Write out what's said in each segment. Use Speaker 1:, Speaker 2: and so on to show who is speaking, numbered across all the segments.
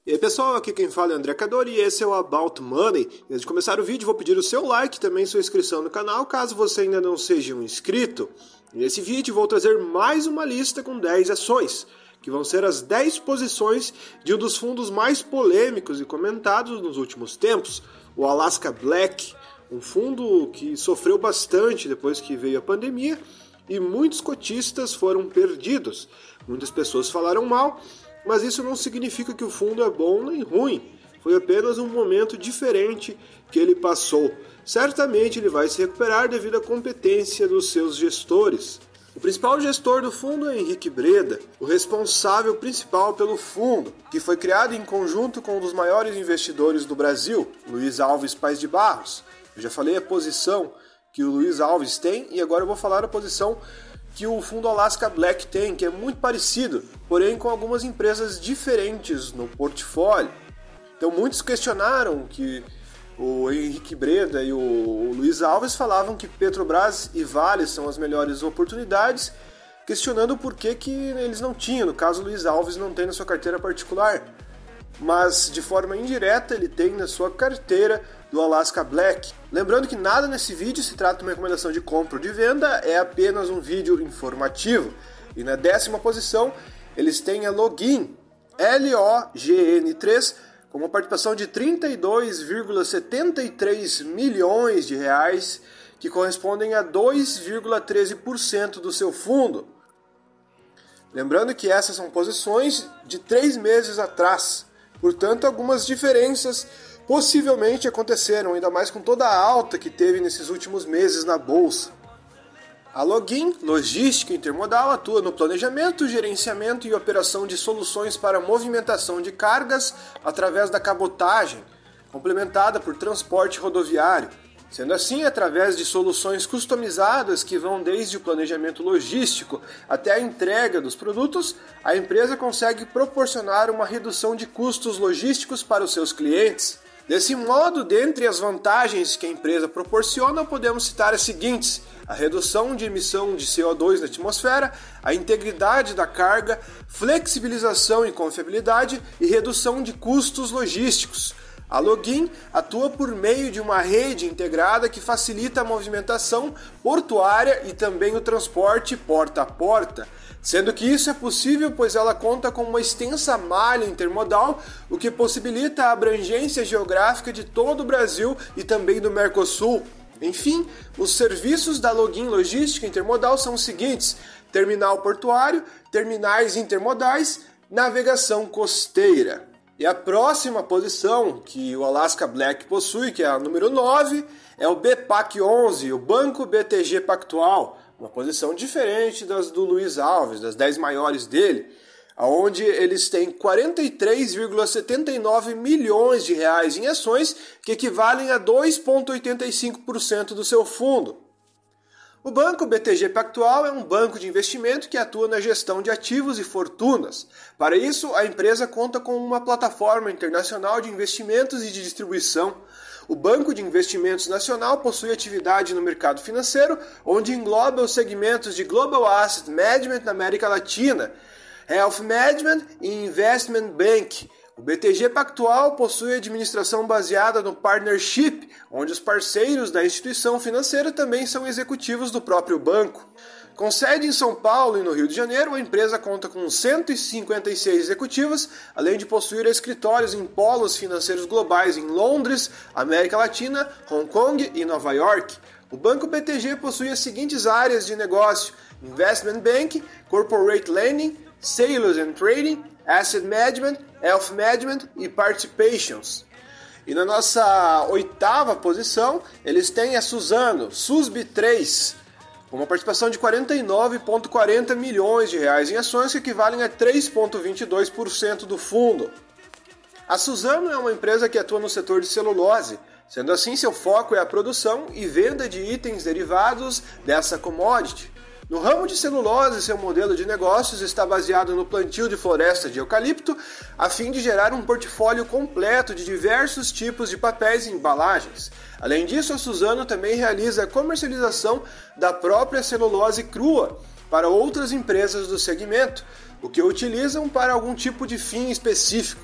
Speaker 1: E aí pessoal, aqui quem fala é André Cadori e esse é o About Money. Antes de começar o vídeo, vou pedir o seu like e também sua inscrição no canal, caso você ainda não seja um inscrito. Nesse vídeo vou trazer mais uma lista com 10 ações, que vão ser as 10 posições de um dos fundos mais polêmicos e comentados nos últimos tempos, o Alaska Black, um fundo que sofreu bastante depois que veio a pandemia e muitos cotistas foram perdidos. Muitas pessoas falaram mal, mas isso não significa que o fundo é bom nem ruim. Foi apenas um momento diferente que ele passou. Certamente ele vai se recuperar devido à competência dos seus gestores. O principal gestor do fundo é Henrique Breda, o responsável principal pelo fundo, que foi criado em conjunto com um dos maiores investidores do Brasil, Luiz Alves Paes de Barros. Eu já falei a posição que o Luiz Alves tem e agora eu vou falar a posição que o fundo Alaska Black tem, que é muito parecido, porém com algumas empresas diferentes no portfólio. Então muitos questionaram que o Henrique Breda e o Luiz Alves falavam que Petrobras e Vale são as melhores oportunidades, questionando por que eles não tinham, no caso o Luiz Alves não tem na sua carteira particular. Mas de forma indireta ele tem na sua carteira do Alaska Black. Lembrando que nada nesse vídeo se trata de uma recomendação de compra ou de venda, é apenas um vídeo informativo. E na 10ª posição eles têm a Login, LOGN3, com uma participação de 32,73 milhões de reais, que correspondem a 2,13% do seu fundo. Lembrando que essas são posições de 3 meses atrás. Portanto, algumas diferenças possivelmente aconteceram, ainda mais com toda a alta que teve nesses últimos meses na bolsa. A Login, logística intermodal, atua no planejamento, gerenciamento e operação de soluções para movimentação de cargas através da cabotagem, complementada por transporte rodoviário. Sendo assim, através de soluções customizadas que vão desde o planejamento logístico até a entrega dos produtos, a empresa consegue proporcionar uma redução de custos logísticos para os seus clientes. Desse modo, dentre as vantagens que a empresa proporciona, podemos citar as seguintes: a redução de emissão de CO2 na atmosfera, a integridade da carga, flexibilização e confiabilidade e redução de custos logísticos. A Login atua por meio de uma rede integrada que facilita a movimentação portuária e também o transporte porta a porta, sendo que isso é possível pois ela conta com uma extensa malha intermodal, o que possibilita a abrangência geográfica de todo o Brasil e também do Mercosul. Enfim, os serviços da Login Logística Intermodal são os seguintes: terminal portuário, terminais intermodais, navegação costeira. E a próxima posição que o Alaska Black possui, que é a número 9, é o BPAC11, o Banco BTG Pactual, uma posição diferente das do Luiz Alves, das 10 maiores dele, onde eles têm 43,79 milhões de reais em ações, que equivalem a 2,85% do seu fundo. O Banco BTG Pactual é um banco de investimento que atua na gestão de ativos e fortunas. Para isso, a empresa conta com uma plataforma internacional de investimentos e de distribuição. O Banco de Investimentos Nacional possui atividade no mercado financeiro, onde engloba os segmentos de Global Asset Management na América Latina, Health Management e Investment Bank. O BTG Pactual possui administração baseada no partnership, onde os parceiros da instituição financeira também são executivos do próprio banco. Com sede em São Paulo e no Rio de Janeiro, a empresa conta com 156 executivos, além de possuir escritórios em polos financeiros globais em Londres, América Latina, Hong Kong e Nova York. O Banco BTG possui as seguintes áreas de negócio: Investment Bank, Corporate Lending, Sales and Trading, Asset Management, Health Management e Participations. E na nossa 8ª posição, eles têm a Suzano, SUSB3, com uma participação de 49,40 milhões de reais em ações, que equivalem a 3,22% do fundo. A Suzano é uma empresa que atua no setor de celulose, sendo assim seu foco é a produção e venda de itens derivados dessa commodity. No ramo de celulose, seu modelo de negócios está baseado no plantio de florestas de eucalipto, a fim de gerar um portfólio completo de diversos tipos de papéis e embalagens. Além disso, a Suzano também realiza a comercialização da própria celulose crua para outras empresas do segmento, o que utilizam para algum tipo de fim específico.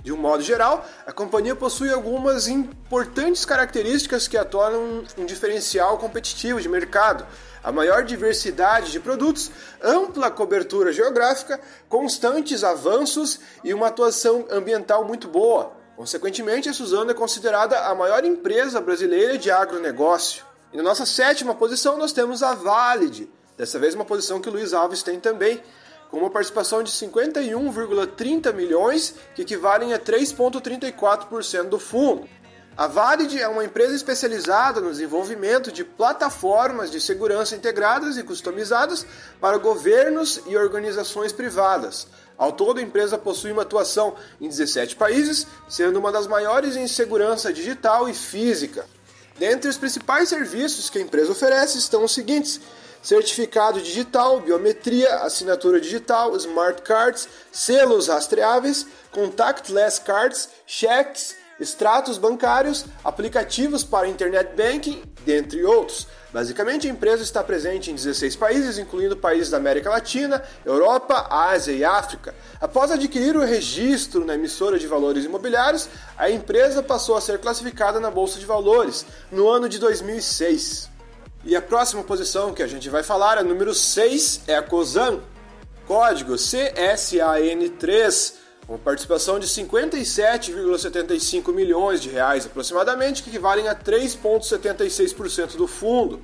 Speaker 1: De um modo geral, a companhia possui algumas importantes características que a tornam um diferencial competitivo de mercado. A maior diversidade de produtos, ampla cobertura geográfica, constantes avanços e uma atuação ambiental muito boa. Consequentemente, a Suzano é considerada a maior empresa brasileira de agronegócio. E na nossa 7ª posição nós temos a Valid, dessa vez uma posição que o Luiz Alves tem também, com uma participação de 51,30 milhões, que equivalem a 3,34% do fundo. A Valid é uma empresa especializada no desenvolvimento de plataformas de segurança integradas e customizadas para governos e organizações privadas. Ao todo, a empresa possui uma atuação em 17 países, sendo uma das maiores em segurança digital e física. Dentre os principais serviços que a empresa oferece estão os seguintes: certificado digital, biometria, assinatura digital, smart cards, selos rastreáveis, contactless cards, cheques, extratos bancários, aplicativos para internet banking, dentre outros. Basicamente, a empresa está presente em 16 países, incluindo países da América Latina, Europa, Ásia e África. Após adquirir o registro na emissora de valores imobiliários, a empresa passou a ser classificada na Bolsa de Valores no ano de 2006. E a próxima posição que a gente vai falar, a número 6, é a Cosan, código CSAN3, com participação de 57,75 milhões de reais aproximadamente, que equivalem a 3,76% do fundo.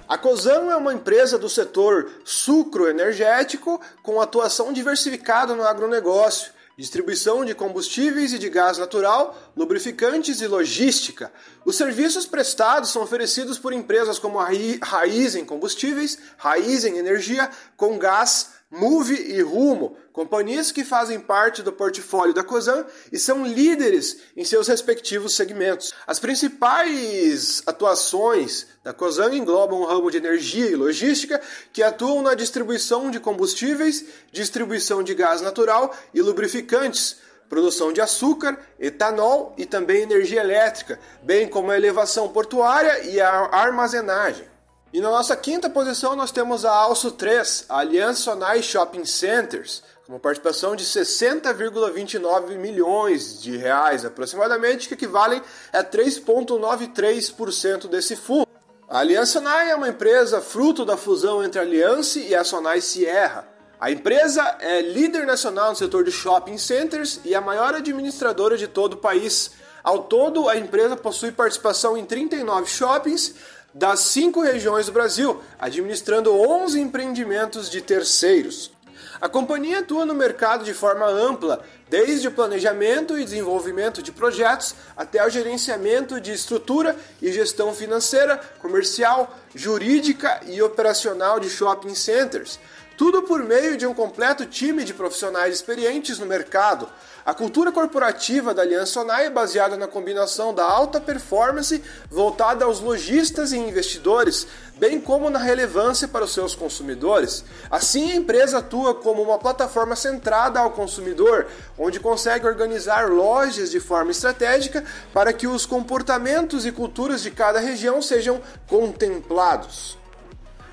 Speaker 1: A Cosan é uma empresa do setor sucroenergético com atuação diversificada no agronegócio, distribuição de combustíveis e de gás natural, lubrificantes e logística. Os serviços prestados são oferecidos por empresas como a Raízen Combustíveis, Raízen Energia, Comgás, Moove e Rumo, companhias que fazem parte do portfólio da Cosan e são líderes em seus respectivos segmentos. As principais atuações da Cosan englobam o ramo de energia e logística, que atuam na distribuição de combustíveis, distribuição de gás natural e lubrificantes, produção de açúcar, etanol e também energia elétrica, bem como a elevação portuária e a armazenagem. E na nossa 5ª posição nós temos a Also 3, a Aliança Sonai Shopping Centers, com uma participação de 60,29 milhões de reais aproximadamente, que equivalem a 3,93% desse fundo. A Aliança Sonai é uma empresa fruto da fusão entre a Aliança e a Sonai Sierra. A empresa é líder nacional no setor de shopping centers e a maior administradora de todo o país. Ao todo, a empresa possui participação em 39 shoppings das 5 regiões do Brasil, administrando 11 empreendimentos de terceiros. A companhia atua no mercado de forma ampla, desde o planejamento e desenvolvimento de projetos até o gerenciamento de estrutura e gestão financeira, comercial, jurídica e operacional de shopping centers. Tudo por meio de um completo time de profissionais experientes no mercado. A cultura corporativa da Aliança Sonai é baseada na combinação da alta performance voltada aos lojistas e investidores, bem como na relevância para os seus consumidores. Assim, a empresa atua como uma plataforma centrada ao consumidor, onde consegue organizar lojas de forma estratégica para que os comportamentos e culturas de cada região sejam contemplados.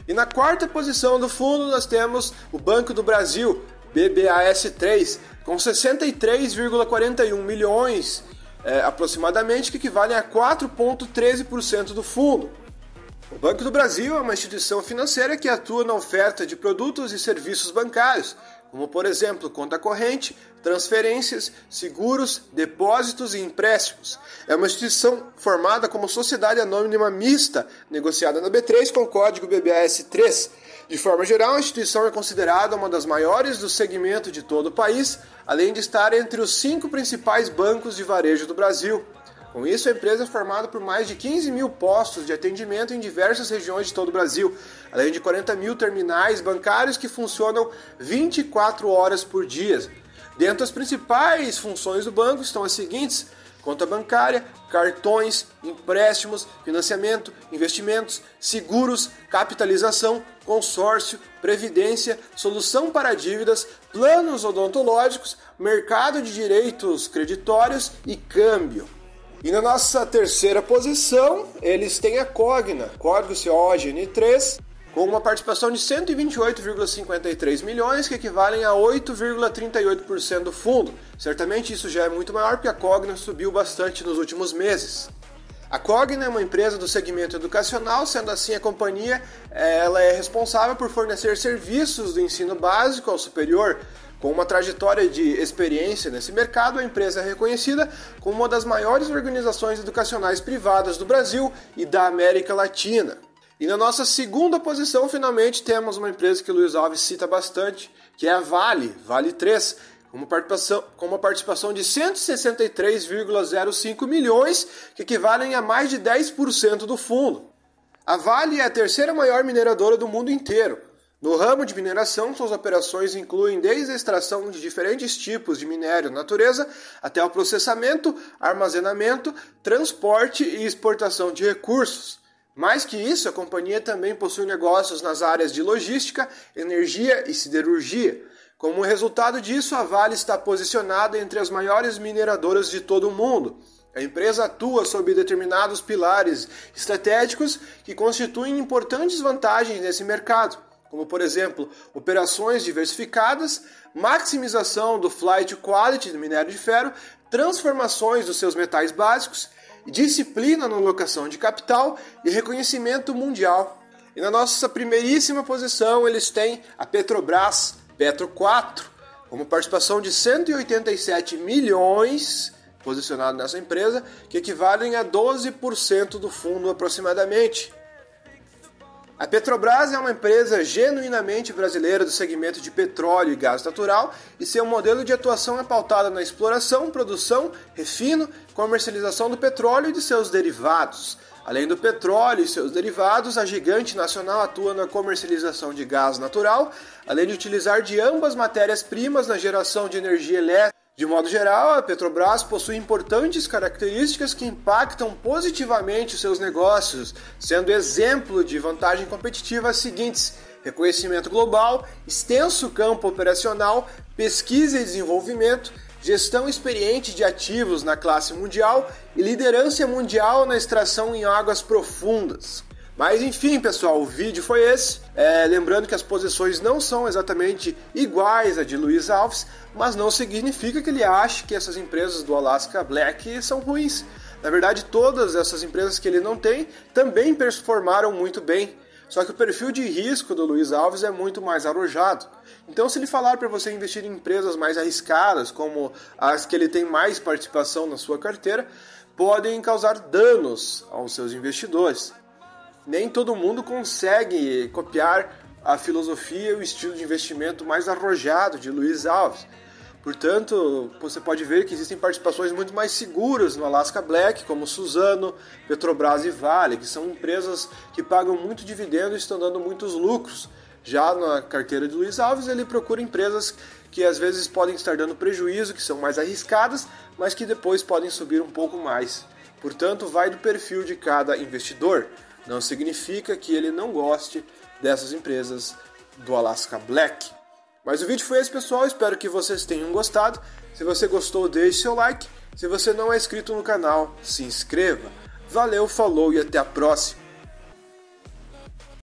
Speaker 1: E na 4ª posição do fundo nós temos o Banco do Brasil, BBAS3, com 63,41 milhões aproximadamente, que equivalem a 4,13% do fundo. O Banco do Brasil é uma instituição financeira que atua na oferta de produtos e serviços bancários, como por exemplo conta corrente, transferências, seguros, depósitos e empréstimos. É uma instituição formada como sociedade anônima mista, negociada na B3 com código BBAS3. De forma geral, a instituição é considerada uma das maiores do segmento de todo o país, além de estar entre os 5 principais bancos de varejo do Brasil. Com isso, a empresa é formada por mais de 15 mil postos de atendimento em diversas regiões de todo o Brasil, além de 40 mil terminais bancários que funcionam 24 horas por dia. Dentre as principais funções do banco estão as seguintes: conta bancária, cartões, empréstimos, financiamento, investimentos, seguros, capitalização, consórcio, previdência, solução para dívidas, planos odontológicos, mercado de direitos creditórios e câmbio. E na nossa 3ª posição, eles têm a Cogna, código COGN3, com uma participação de 128,53 milhões, que equivalem a 8,38% do fundo. Certamente isso já é muito maior, porque a Cogna subiu bastante nos últimos meses. A Cogna é uma empresa do segmento educacional, sendo assim a companhia ela é responsável por fornecer serviços do ensino básico ao superior. Com uma trajetória de experiência nesse mercado, a empresa é reconhecida como uma das maiores organizações educacionais privadas do Brasil e da América Latina. E na nossa segunda posição, finalmente, temos uma empresa que o Luiz Alves cita bastante, que é a Vale 3, com uma participação de 163,05 milhões, que equivalem a mais de 10% do fundo. A Vale é a terceira maior mineradora do mundo inteiro. No ramo de mineração, suas operações incluem desde a extração de diferentes tipos de minério da natureza até o processamento, armazenamento, transporte e exportação de recursos. Mais que isso, a companhia também possui negócios nas áreas de logística, energia e siderurgia. Como resultado disso, a Vale está posicionada entre as maiores mineradoras de todo o mundo. A empresa atua sob determinados pilares estratégicos que constituem importantes vantagens nesse mercado, como, por exemplo, operações diversificadas, maximização do flight quality do minério de ferro, transformações dos seus metais básicos, disciplina na alocação de capital e reconhecimento mundial. E na nossa primeiríssima posição eles têm a Petrobras, Petro 4, com uma participação de 187 milhões posicionado nessa empresa, que equivalem a 12% do fundo aproximadamente. A Petrobras é uma empresa genuinamente brasileira do segmento de petróleo e gás natural e seu modelo de atuação é pautado na exploração, produção, refino, comercialização do petróleo e de seus derivados. Além do petróleo e seus derivados, a gigante nacional atua na comercialização de gás natural, além de utilizar de ambas matérias-primas na geração de energia elétrica. De modo geral, a Petrobras possui importantes características que impactam positivamente os seus negócios, sendo exemplo de vantagem competitiva as seguintes: reconhecimento global, extenso campo operacional, pesquisa e desenvolvimento, gestão experiente de ativos na classe mundial e liderança mundial na extração em águas profundas. Mas enfim, pessoal, o vídeo foi esse. Lembrando que as posições não são exatamente iguais à de Luiz Alves, mas não significa que ele ache que essas empresas do Alaska Black são ruins. Na verdade, todas essas empresas que ele não tem também performaram muito bem. Só que o perfil de risco do Luiz Alves é muito mais arrojado. Então, se ele falar para você investir em empresas mais arriscadas, como as que ele tem mais participação na sua carteira, podem causar danos aos seus investidores. Nem todo mundo consegue copiar a filosofia e o estilo de investimento mais arrojado de Luiz Alves. Portanto, você pode ver que existem participações muito mais seguras no Alaska Black, como Suzano, Petrobras e Vale, que são empresas que pagam muito dividendo e estão dando muitos lucros. Já na carteira de Luiz Alves, ele procura empresas que às vezes podem estar dando prejuízo, que são mais arriscadas, mas que depois podem subir um pouco mais. Portanto, vai do perfil de cada investidor. Não significa que ele não goste dessas empresas do Alaska Black. Mas o vídeo foi esse, pessoal. Espero que vocês tenham gostado. Se você gostou, deixe seu like. Se você não é inscrito no canal, se inscreva. Valeu, falou e até a próxima.